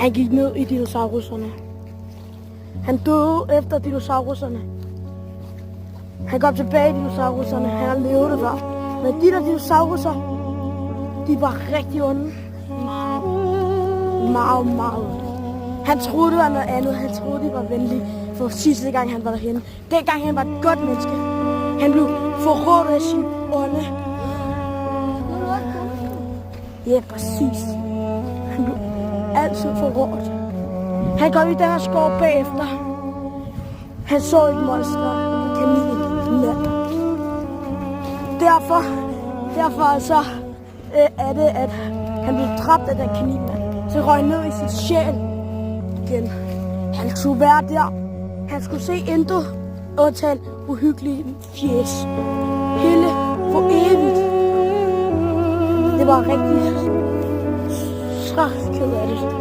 Han gik ned i dinosauruserne. Han døde efter dinosauruserne. Han kom tilbage i dinosauruserne. Han har levet det før. Men de der dinosauruser, de var rigtig onde. Meget onde. Han troede, det var noget andet. Han troede, de var venlige. For sidste gang, han var derhenne. Dengang, han var et godt menneske. Han blev forrådt af sin ånde. Ja, præcis. Han blev altid forrådt. Han kom i den her skov bagefter. Han så et monster. Kanin. Derfor altså er det, at han blev dræbt af den kanin. Så røg ned i sit sjæl igen. Han skulle være der. Han skulle se intet undtagen uhyggelige fjes. Hele for evigt. Det var rigtig så ked af det.